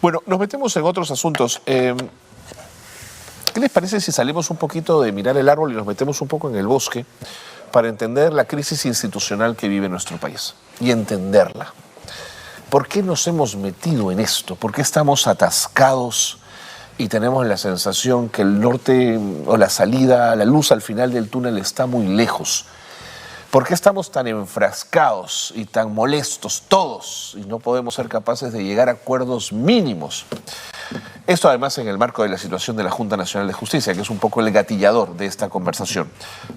Bueno, nos metemos en otros asuntos. ¿Qué les parece si salimos un poquito de mirar el árbol y nos metemos un poco en el bosque para entender la crisis institucional que vive nuestro país y entenderla? ¿Por qué nos hemos metido en esto? ¿Por qué estamos atascados y tenemos la sensación que el norte o la salida, la luz al final del túnel está muy lejos? ¿Por qué estamos tan enfrascados y tan molestos todos y no podemos ser capaces de llegar a acuerdos mínimos? Esto además en el marco de la situación de la Junta Nacional de Justicia, que es un poco el gatillador de esta conversación.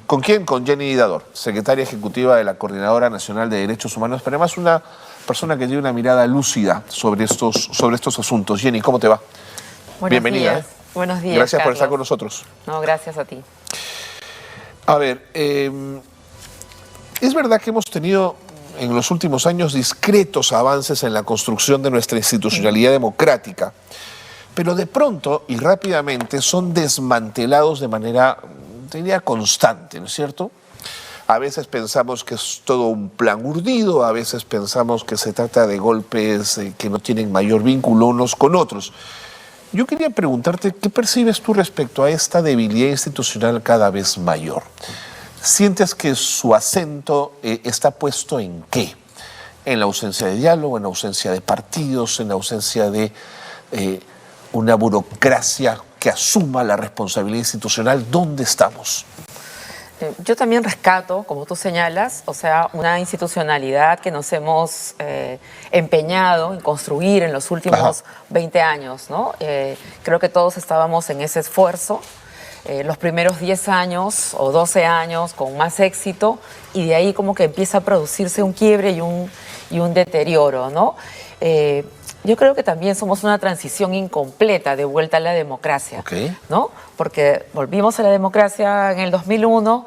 ¿Con quién? Con Jenny Dador, secretaria ejecutiva de la Coordinadora Nacional de Derechos Humanos, pero además una persona que tiene una mirada lúcida sobre estos asuntos. Jenny, ¿cómo te va? Bienvenida. Días. Buenos días, Gracias Carlos. por estar con nosotros. No, gracias a ti. A ver, es verdad que hemos tenido en los últimos años discretos avances en la construcción de nuestra institucionalidad democrática, pero de pronto y rápidamente son desmantelados de manera, diría, constante, ¿no es cierto? A veces pensamos que es todo un plan urdido, a veces pensamos que se trata de golpes que no tienen mayor vínculo unos con otros. Yo quería preguntarte, ¿qué percibes tú respecto a esta debilidad institucional cada vez mayor? ¿Sientes que su acento está puesto en qué? ¿En la ausencia de diálogo, en la ausencia de partidos, en la ausencia de una burocracia que asuma la responsabilidad institucional? ¿Dónde estamos? Yo también rescato, como tú señalas, o sea, una institucionalidad que nos hemos empeñado en construir en los últimos 20 años, ¿no? Creo que todos estábamos en ese esfuerzo. Los primeros 10 años o 12 años con más éxito, y de ahí como que empieza a producirse un quiebre y un deterioro, ¿no? Yo creo que también somos una transición incompleta de vuelta a la democracia, ¿no? Porque volvimos a la democracia en el 2001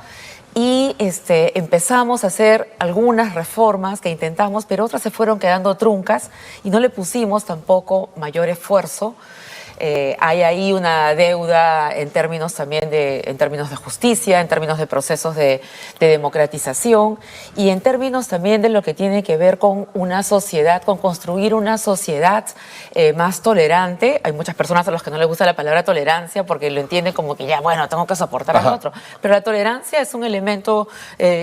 y empezamos a hacer algunas reformas que intentamos, pero otras se fueron quedando truncas y no le pusimos tampoco mayor esfuerzo. Hay ahí una deuda en términos también en términos de justicia, en términos de procesos de democratización y en términos también de lo que tiene que ver con una sociedad, con construir una sociedad más tolerante. Hay muchas personas a las que no les gusta la palabra tolerancia porque lo entienden como que ya, bueno, tengo que soportar al otro. Pero la tolerancia es un elemento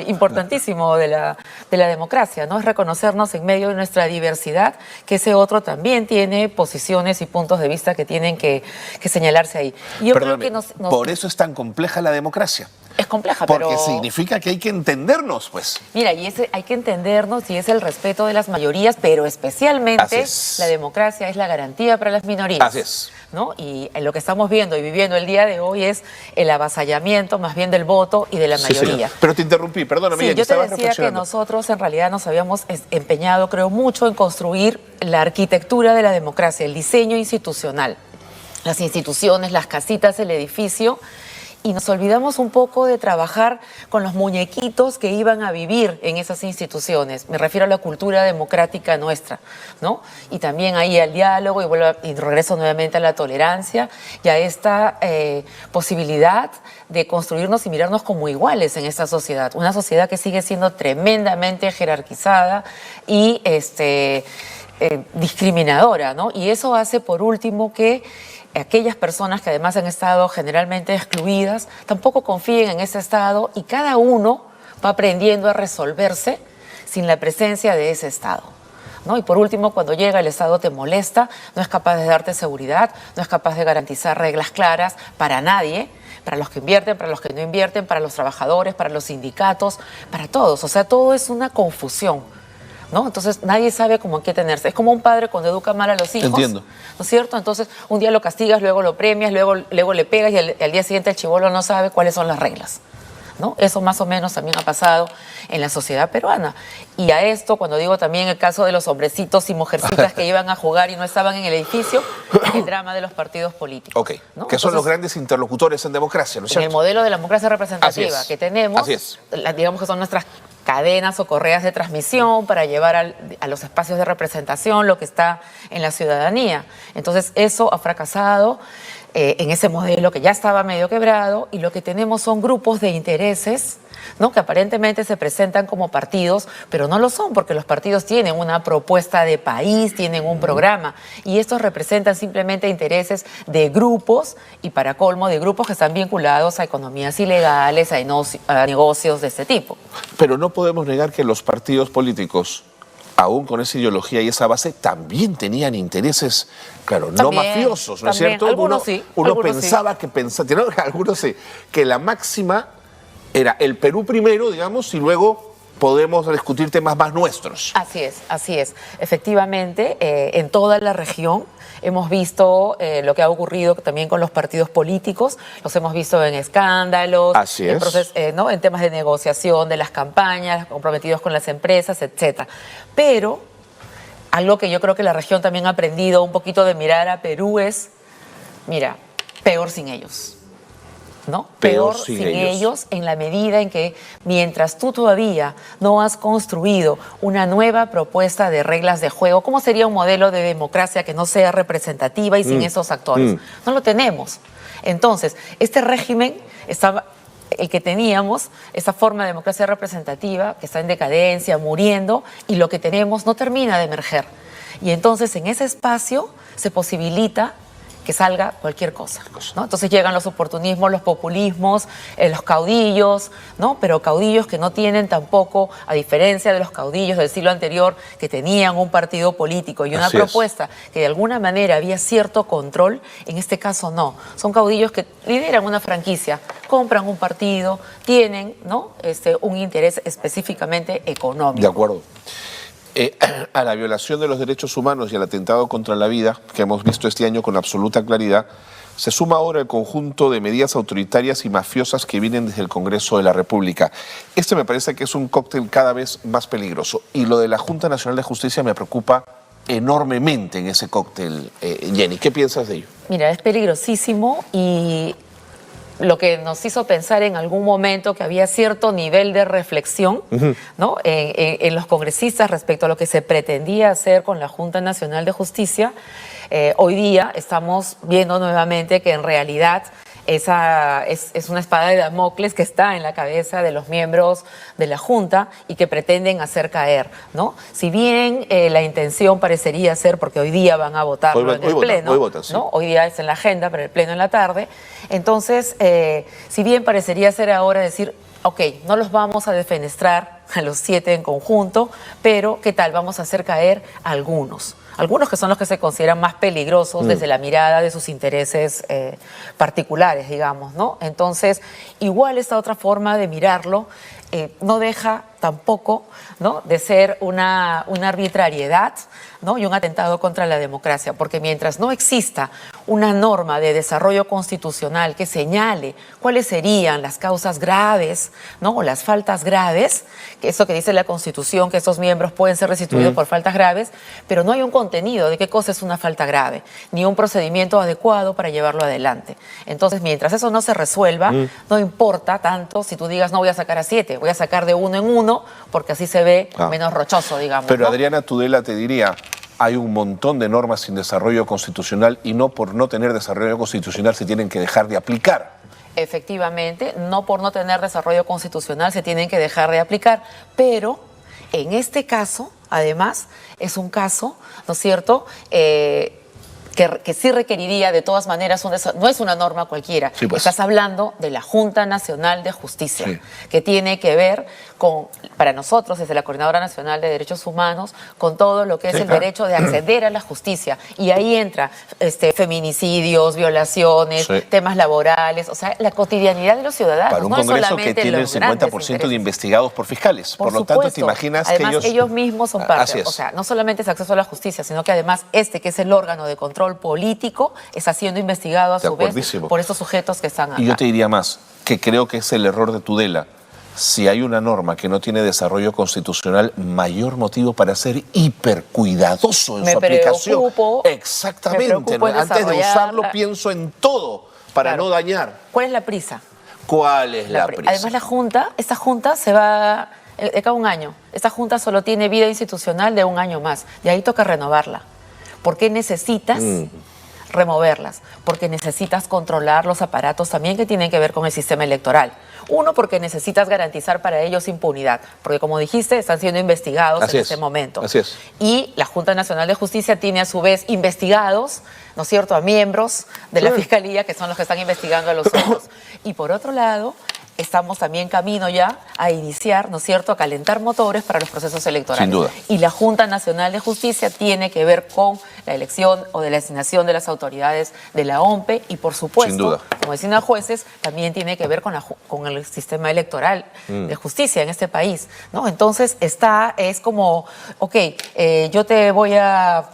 importantísimo de la democracia, ¿no? Es reconocernos en medio de nuestra diversidad, que ese otro también tiene posiciones y puntos de vista que tienen que señalarse ahí. Y yo creo que por eso es tan compleja la democracia. Es compleja, porque significa que hay que entendernos, pues. Mira, y hay que entendernos y es el respeto de las mayorías, pero especialmente la democracia es la garantía para las minorías. Así es. ¿No? Y lo que estamos viendo y viviendo el día de hoy es el avasallamiento más bien del voto y de la mayoría. Sí. Pero te interrumpí, perdóname. Sí, yo te decía que nosotros en realidad nos habíamos empeñado, creo, mucho en construir la arquitectura de la democracia, el diseño institucional, las instituciones, las casitas, el edificio. Y nos olvidamos un poco de trabajar con los muñequitos que iban a vivir en esas instituciones. Me refiero a la cultura democrática nuestra, ¿no? Y también ahí al diálogo, y regreso nuevamente a la tolerancia y a esta posibilidad de construirnos y mirarnos como iguales en esta sociedad. Una sociedad que sigue siendo tremendamente jerarquizada y discriminadora, ¿no? Y eso hace, por último, que aquellas personas que además han estado generalmente excluidas tampoco confíen en ese Estado y cada uno va aprendiendo a resolverse sin la presencia de ese Estado, ¿no? Y por último, cuando llega el Estado te molesta, no es capaz de darte seguridad, no es capaz de garantizar reglas claras para nadie, para los que invierten, para los que no invierten, para los trabajadores, para los sindicatos, para todos. O sea, todo es una confusión, ¿no? Entonces nadie sabe cómo en qué tenerse. Es como un padre cuando educa mal a los hijos. Entiendo. ¿No es cierto? Entonces un día lo castigas, luego lo premias, luego le pegas y al día siguiente el chibolo no sabe cuáles son las reglas, ¿no? Eso más o menos también ha pasado en la sociedad peruana. Y a esto, cuando digo también el caso de los hombrecitos y mujercitas que iban a jugar y no estaban en el edificio, el drama de los partidos políticos. Ok, ¿no? que son los grandes interlocutores en democracia, ¿no es cierto? En el modelo de la democracia representativa que tenemos, digamos que son nuestras cadenas o correas de transmisión para llevar a los espacios de representación lo que está en la ciudadanía. Entonces eso ha fracasado. en ese modelo que ya estaba medio quebrado, y lo que tenemos son grupos de intereses, ¿no?, que aparentemente se presentan como partidos, pero no lo son, porque los partidos tienen una propuesta de país, tienen un programa, y estos representan simplemente intereses de grupos, y para colmo, de grupos que están vinculados a economías ilegales, a negocios de este tipo. Pero no podemos negar que los partidos políticos, aún con esa ideología y esa base, también tenían intereses, claro, no mafiosos, ¿no es cierto? Algunos sí. Uno algunos pensaba sí. algunos sí, que la máxima era el Perú primero, digamos, y luego podemos discutir temas más nuestros. Así es. Efectivamente, en toda la región hemos visto lo que ha ocurrido también con los partidos políticos, los hemos visto en escándalos, Así es. ¿no?, en temas de negociación de las campañas, comprometidos con las empresas, etcétera. Pero algo que yo creo que la región también ha aprendido un poquito de mirar a Perú es, mira, peor sin ellos. ¿No? Peor sin ellos, en la medida en que mientras tú todavía no has construido una nueva propuesta de reglas de juego, ¿cómo sería un modelo de democracia que no sea representativa y sin esos actores? No lo tenemos. Entonces, este régimen estaba, el que teníamos, esa forma de democracia representativa que está en decadencia, muriendo, y lo que tenemos no termina de emerger. Y entonces en ese espacio se posibilita que salga cualquier cosa, ¿no? Entonces llegan los oportunismos, los populismos, los caudillos, ¿no? Pero caudillos que no tienen tampoco, a diferencia de los caudillos del siglo anterior, que tenían un partido político y una propuesta que de alguna manera había cierto control, en este caso no. Son caudillos que lideran una franquicia, compran un partido, tienen, ¿no?, un interés específicamente económico. De acuerdo. A la violación de los derechos humanos y al atentado contra la vida que hemos visto este año con absoluta claridad, se suma ahora el conjunto de medidas autoritarias y mafiosas que vienen desde el Congreso de la República. Este me parece que es un cóctel cada vez más peligroso, y lo de la Junta Nacional de Justicia me preocupa enormemente en ese cóctel. Jenny, ¿qué piensas de ello? Mira, es peligrosísimo, y lo que nos hizo pensar en algún momento que había cierto nivel de reflexión, ¿no?, en los congresistas respecto a lo que se pretendía hacer con la Junta Nacional de Justicia. Hoy día estamos viendo nuevamente que en realidad esa es una espada de Damocles que está en la cabeza de los miembros de la Junta y que pretenden hacer caer, ¿no? Si bien la intención parecería ser, porque hoy día van a votarlo en el Pleno, hoy votan, sí. ¿no? Hoy día es en la agenda, pero el Pleno en la tarde. Entonces, si bien parecería ser ahora decir, ok, no los vamos a defenestrar a los 7 en conjunto, pero ¿qué tal? Vamos a hacer caer a algunos que son los que se consideran más peligrosos desde la mirada de sus intereses particulares, digamos, ¿no? Entonces, igual esta otra forma de mirarlo no deja tampoco, ¿no?, de ser una arbitrariedad, ¿no?, y un atentado contra la democracia, porque mientras no exista una norma de desarrollo constitucional que señale cuáles serían las causas graves, ¿no?, o las faltas graves, que eso que dice la Constitución, que esos miembros pueden ser restituidos por faltas graves, pero no hay un contenido de qué cosa es una falta grave, ni un procedimiento adecuado para llevarlo adelante. Entonces, mientras eso no se resuelva, no importa tanto si tú digas, no voy a sacar a 7, voy a sacar de 1 en 1, porque así se ve menos rochoso, digamos. Pero ¿no? Adriana Tudela te diría, hay un montón de normas sin desarrollo constitucional, y no por no tener desarrollo constitucional se tienen que dejar de aplicar. Efectivamente, no por no tener desarrollo constitucional se tienen que dejar de aplicar, pero en este caso, además, es un caso, ¿no es cierto?, que sí requeriría de todas maneras, no es una norma cualquiera. Sí, pues. Estás hablando de la Junta Nacional de Justicia, que tiene que ver con, para nosotros, desde la Coordinadora Nacional de Derechos Humanos, con todo lo que es el derecho de acceder a la justicia. Y ahí entra feminicidios, violaciones, temas laborales, o sea, la cotidianidad de los ciudadanos. Para un Congreso que tiene el 50% de investigados por fiscales. Por lo tanto, te imaginas además, que ellos mismos son parte. O sea, no solamente es acceso a la justicia, sino que además que es el órgano de control político, está siendo investigado a su vez por estos sujetos que están acá. Y yo te diría más, que creo que es el error de Tudela. Si hay una norma que no tiene desarrollo constitucional, mayor motivo para ser hipercuidadoso en su aplicación. Exactamente. Antes de usarlo, pienso en todo para no dañar. ¿Cuál es la prisa? ¿Cuál es la prisa? Además, esta junta se va de cada un año. Esta junta solo tiene vida institucional de un año más. De ahí toca renovarla. ¿Por qué necesitas removerlas, porque necesitas controlar los aparatos también que tienen que ver con el sistema electoral. Uno, porque necesitas garantizar para ellos impunidad, porque como dijiste, están siendo investigados en este momento. Así es. Y la Junta Nacional de Justicia tiene a su vez investigados, ¿no es cierto?, a miembros de la Fiscalía, que son los que están investigando a los otros. Y por otro lado, estamos también camino ya a iniciar, ¿no es cierto?, a calentar motores para los procesos electorales. Sin duda. Y la Junta Nacional de Justicia tiene que ver con la elección o de la designación de las autoridades de la OMPE y, por supuesto, Sin duda, como decían los jueces, también tiene que ver con el sistema electoral de justicia en este país, ¿no? Entonces, es como, ok, yo te voy a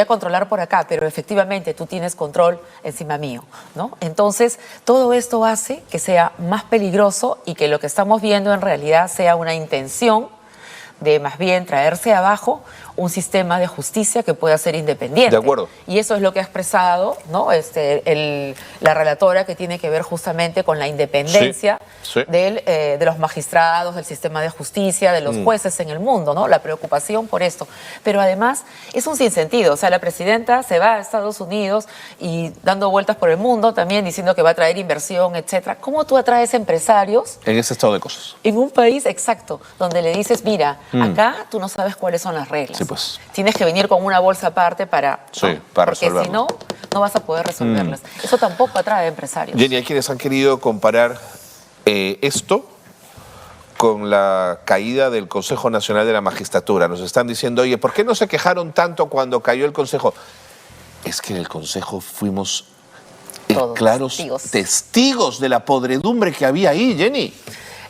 controlar por acá, pero efectivamente tú tienes control encima mío, ¿no? Entonces, todo esto hace que sea más peligroso y que lo que estamos viendo en realidad sea una intención de más bien traerse abajo un sistema de justicia que pueda ser independiente. De acuerdo. Y eso es lo que ha expresado, ¿no?, la relatora, que tiene que ver justamente con la independencia de los magistrados, del sistema de justicia, de los jueces en el mundo, ¿no? La preocupación por esto. Pero además es un sinsentido. O sea, la presidenta se va a Estados Unidos y dando vueltas por el mundo también diciendo que va a traer inversión, etcétera. ¿Cómo tú atraes empresarios en ese estado de cosas? En un país, exacto, donde le dices, mira, acá tú no sabes cuáles son las reglas. Sí, pues. Tienes que venir con una bolsa aparte para para porque resolverlo. si no, no vas a poder resolverlas. Eso tampoco atrae empresarios. Jenny, hay quienes han querido comparar esto con la caída del Consejo Nacional de la Magistratura. Nos están diciendo, oye, ¿por qué no se quejaron tanto cuando cayó el Consejo? Es que en el Consejo fuimos claros testigos de la podredumbre que había ahí, Jenny.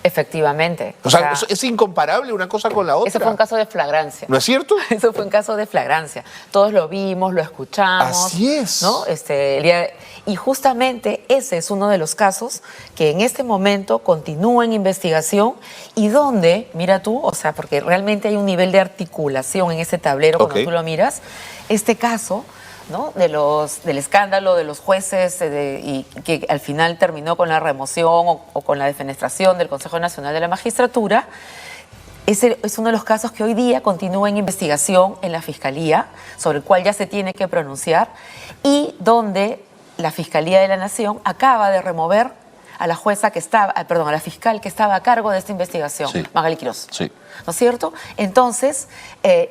Efectivamente. O sea, es incomparable una cosa con la otra. Ese fue un caso de flagrancia. ¿No es cierto? Eso fue un caso de flagrancia. Todos lo vimos, lo escuchamos. Así es. ¿No? Y justamente ese es uno de los casos que en este momento continúa en investigación y donde, mira tú, o sea, porque realmente hay un nivel de articulación en ese tablero cuando tú lo miras, este caso, ¿no?, del escándalo de los jueces y que al final terminó con la remoción o con la defenestración del Consejo Nacional de la Magistratura, ese es uno de los casos que hoy día continúa en investigación en la Fiscalía, sobre el cual ya se tiene que pronunciar, y donde la Fiscalía de la Nación acaba de remover a la jueza que estaba, perdón, a la fiscal que estaba a cargo de esta investigación, Magali Quirós. Sí. ¿No es cierto? Entonces,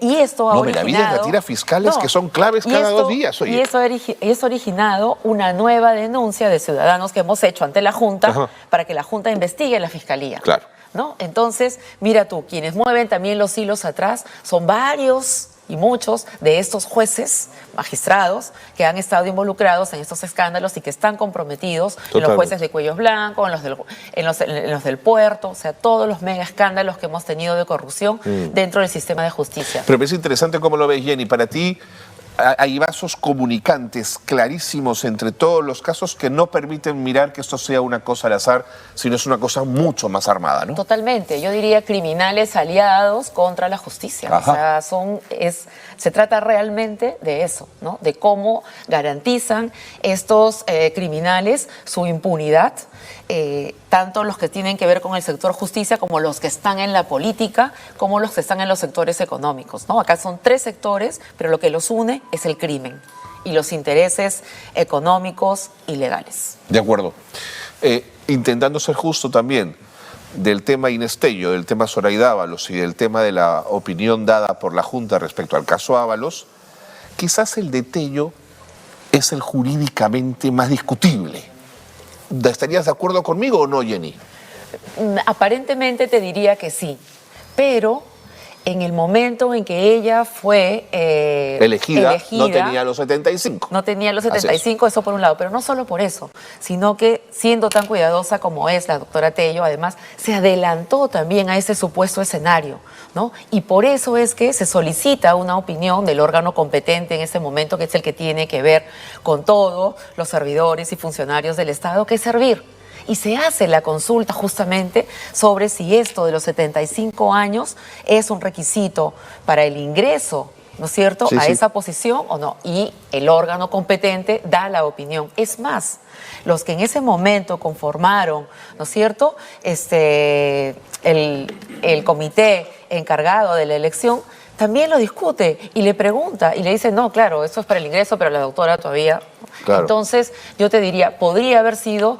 y esto ha originado... la vida retira fiscales que son claves cada 2 días. Oye. Y eso ha originado una nueva denuncia de ciudadanos que hemos hecho ante la Junta para que la Junta investigue a la Fiscalía. Claro. ¿No? Entonces, mira tú, quienes mueven también los hilos atrás son varios y muchos de estos jueces, magistrados, que han estado involucrados en estos escándalos y que están comprometidos en los jueces de cuellos blancos, en los del puerto, o sea, todos los mega escándalos que hemos tenido de corrupción dentro del sistema de justicia. Pero es interesante cómo lo ves, Jenny. Para ti hay vasos comunicantes clarísimos entre todos los casos que no permiten mirar que esto sea una cosa al azar, sino es una cosa mucho más armada, ¿no? Totalmente. Yo diría criminales aliados contra la justicia. O sea, se trata realmente de eso, ¿no? De cómo garantizan estos criminales su impunidad, tanto los que tienen que ver con el sector justicia como los que están en la política, como los que están en los sectores económicos, ¿no? Acá son 3 sectores, pero lo que los une es el crimen y los intereses económicos y legales. De acuerdo. Intentando ser justo también del tema Inés Tello, del tema Zoraida Ábalos y del tema de la opinión dada por la Junta respecto al caso Ábalos, quizás el de Tello es el jurídicamente más discutible. ¿Estarías de acuerdo conmigo o no, Jenny? Aparentemente te diría que sí, pero en el momento en que ella fue elegida, no tenía los 75. No tenía los 75, eso por un lado, pero no solo por eso, sino que siendo tan cuidadosa como es la doctora Tello, además se adelantó también a ese supuesto escenario, ¿no? Y por eso es que se solicita una opinión del órgano competente en ese momento, que es el que tiene que ver con todos los servidores y funcionarios del Estado, que es servir. Y se hace la consulta justamente sobre si esto de los 75 años es un requisito para el ingreso, ¿no es cierto?, a esa posición o no. Y el órgano competente da la opinión. Es más, los que en ese momento conformaron, ¿no es cierto?, el comité encargado de la elección, también lo discute y le pregunta y le dice, no, claro, eso es para el ingreso, pero la doctora todavía... Claro. Entonces, yo te diría, podría haber sido,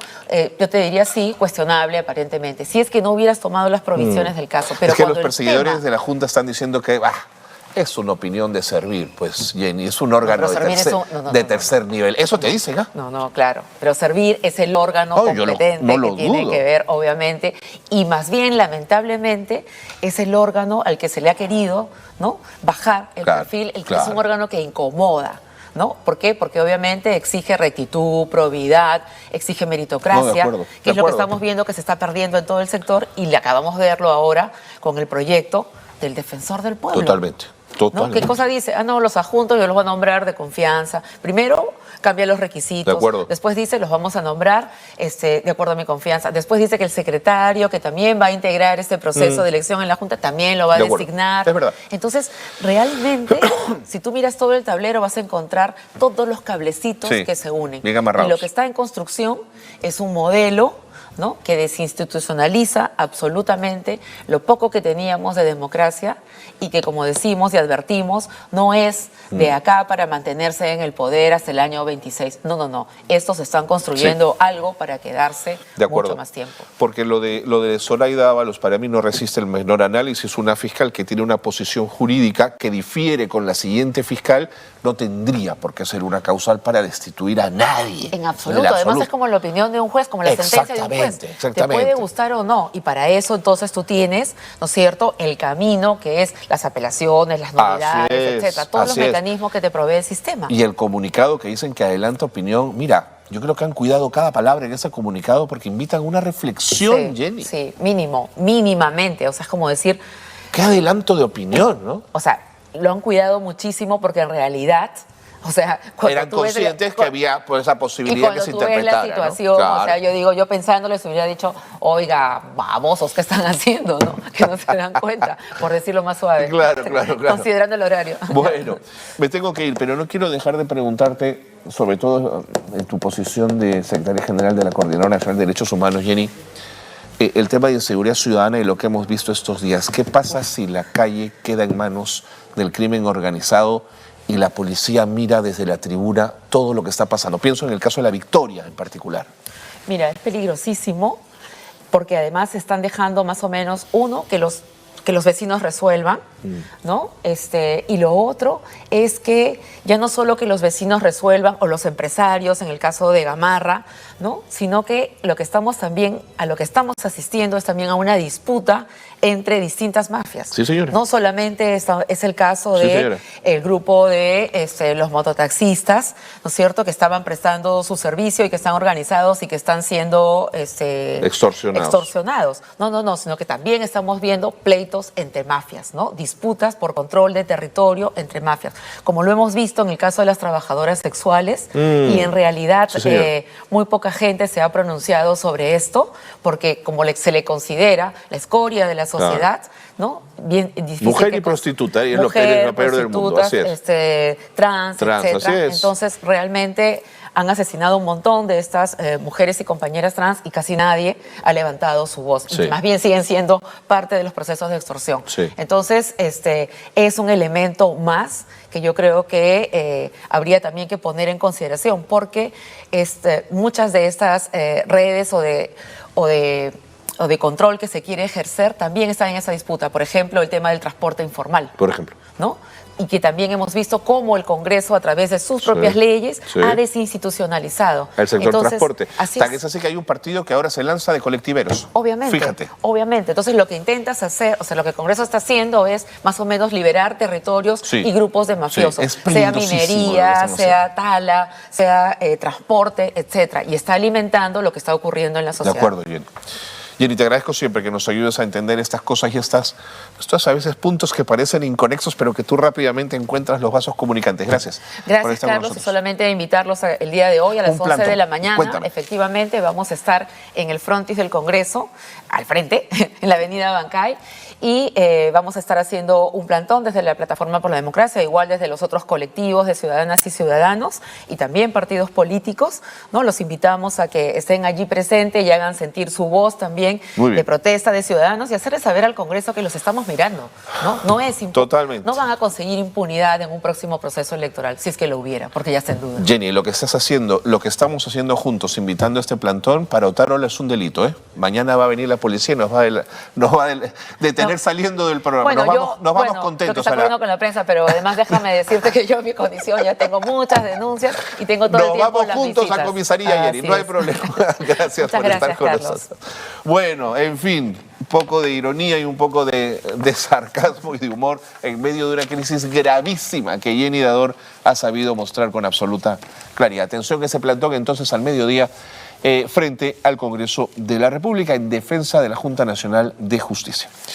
yo te diría sí, cuestionable aparentemente, si es que no hubieras tomado las provisiones del caso. Pero es que cuando los el perseguidores tema- de la Junta están diciendo que es una opinión de servir, pues, Jenny, es un órgano pero de servir es tercer, un- no, de no. tercer nivel. Eso te dicen, ¿ah? No, claro. Pero servir es el órgano No, yo competente no lo que tiene dudo. que ver, obviamente, y más bien, lamentablemente, es el órgano al que se le ha querido, ¿no?, bajar el Claro, perfil, el que claro. es un órgano que incomoda. ¿No? ¿Por qué? Porque obviamente exige rectitud, probidad, exige meritocracia, No, de acuerdo, que de es lo que acuerdo. estamos viendo que se está perdiendo en todo el sector y le acabamos de verlo ahora con el proyecto del defensor del pueblo. Totalmente, ¿No? totalmente. ¿Qué cosa dice? No, los adjuntos yo los voy a nombrar de confianza. Primero, cambia los requisitos. De acuerdo. Después dice, los vamos a nombrar de acuerdo a mi confianza. Después dice que el secretario, que también va a integrar este proceso de elección en la Junta, también lo va a De acuerdo. designar. Es verdad. Entonces, realmente, si tú miras todo el tablero, vas a encontrar todos los cablecitos Sí, que se unen. bien amarrados. Y lo que está en construcción es un modelo, ¿no?, que desinstitucionaliza absolutamente lo poco que teníamos de democracia y que, como decimos y advertimos, no es de acá para mantenerse en el poder hasta el año 26. No. Estos están construyendo algo para quedarse De acuerdo. mucho más tiempo. Porque lo de Zoraida Ábalos para mí no resiste el menor análisis. Una fiscal que tiene una posición jurídica que difiere con la siguiente fiscal no tendría por qué ser una causal para destituir a nadie. En absoluto. Además, es como la opinión de un juez, como la sentencia de un juez. Exactamente. Te puede gustar o no. Y para eso, entonces, tú tienes, ¿no es cierto?, el camino que es las apelaciones, las novedades, etcétera. Todos los mecanismos que te provee el sistema. Y el comunicado que dicen que adelanta opinión, mira, yo creo que han cuidado cada palabra en ese comunicado porque invitan a una reflexión, Jenny. Sí, mínimamente. O sea, es como decir, Qué adelanto de opinión, ¿no? o sea, lo han cuidado muchísimo porque en realidad, o sea, cuando Eran tú ves conscientes que había pues, esa y posibilidad cuando que se tú ves interpretara. la ¿no? situación, Claro. o sea, yo pensándolo les hubiera dicho, oiga, babosos, ¿qué están haciendo? ¿No? Que no se dan cuenta, por decirlo más suave. Claro. Considerando el horario. Bueno, me tengo que ir, pero no quiero dejar de preguntarte, sobre todo en tu posición de secretaria general de la Coordinadora Nacional de Derechos Humanos, Jenny, el tema de inseguridad ciudadana y lo que hemos visto estos días. ¿Qué pasa si la calle queda en manos del crimen organizado y la policía mira desde la tribuna todo lo que está pasando? Pienso en el caso de La Victoria en particular. Mira, es peligrosísimo porque además están dejando más o menos, uno, que los vecinos resuelvan, ¿no? Y lo otro es que ya no solo que los vecinos resuelvan o los empresarios, en el caso de Gamarra, ¿no?, sino que a lo que estamos asistiendo es también a una disputa entre distintas mafias. Sí, señora. No solamente es el caso Sí, de señora. el grupo de los mototaxistas, ¿no es cierto?, que estaban prestando su servicio y que están organizados y que están siendo extorsionados. No, sino que también estamos viendo pleitos entre mafias, ¿no? Disputas por control de territorio entre mafias, como lo hemos visto en el caso de las trabajadoras sexuales y en realidad Sí, señor. muy poca gente se ha pronunciado sobre esto porque como se le considera la escoria de la sociedad, ¿no? Bien difícil. Mujer que y prostituta, y es lo peor del mundo, así es. Trans, Trans, etcétera. así es. Entonces, realmente han asesinado un montón de estas mujeres y compañeras trans y casi nadie ha levantado su voz. Sí. Y más bien siguen siendo parte de los procesos de extorsión. Sí. Entonces, es un elemento más que yo creo que habría también que poner en consideración, porque muchas de estas redes o de control que se quiere ejercer también están en esa disputa. Por ejemplo, el tema del transporte informal. Por ejemplo. ¿No? Y que también hemos visto cómo el Congreso, a través de sus propias leyes, sí. ha desinstitucionalizado. El sector Entonces, transporte. Así Tan es así que hay un partido que ahora se lanza de colectiveros. Obviamente. Fíjate. Obviamente. Entonces, lo que intentas hacer, o sea, lo que el Congreso está haciendo es más o menos liberar territorios Sí. y grupos de mafiosos. Sí, es Sea peligrosísimo lo que minería, estamos sea tala, sea transporte, etcétera. Y está alimentando lo que está ocurriendo en la De sociedad. acuerdo, Jenny. Jenny, te agradezco siempre que nos ayudes a entender estas cosas y estos a veces puntos que parecen inconexos, pero que tú rápidamente encuentras los vasos comunicantes. Gracias. por Gracias, estar con Carlos. Y nosotros. solamente invitarlos el día de hoy a las Un 11 plantón. de la mañana. Cuéntame. Efectivamente, vamos a estar en el frontis del Congreso, al frente, en la avenida Bancay, y vamos a estar haciendo un plantón desde la Plataforma por la Democracia, igual desde los otros colectivos de ciudadanas y ciudadanos, y también partidos políticos, ¿no? Los invitamos a que estén allí presentes y hagan sentir su voz también también Muy bien. de protesta de ciudadanos y hacerle saber al Congreso que los estamos mirando, ¿no? No es Totalmente. No van a conseguir impunidad en un próximo proceso electoral, si es que lo hubiera, porque ya está en duda. Jenny, lo que estás haciendo, lo que estamos haciendo juntos, invitando a este plantón, para Otárola es un delito, ¿eh? Mañana va a venir la policía y nos va a detener saliendo del programa. Bueno, nos vamos lo contentos que está ocurriendo con la prensa, pero además déjame decirte que yo en mi condición ya tengo muchas denuncias y tengo todo el Nos tiempo vamos las juntos visitas. a comisaría, Jenny, Así no hay es. problema. Gracias Muchas por estar gracias, con Carlos. nosotros. Bueno, en fin, un poco de ironía y un poco de sarcasmo y de humor en medio de una crisis gravísima que Jenny Dador ha sabido mostrar con absoluta claridad. Atención, que se plantón entonces al mediodía frente al Congreso de la República en defensa de la Junta Nacional de Justicia.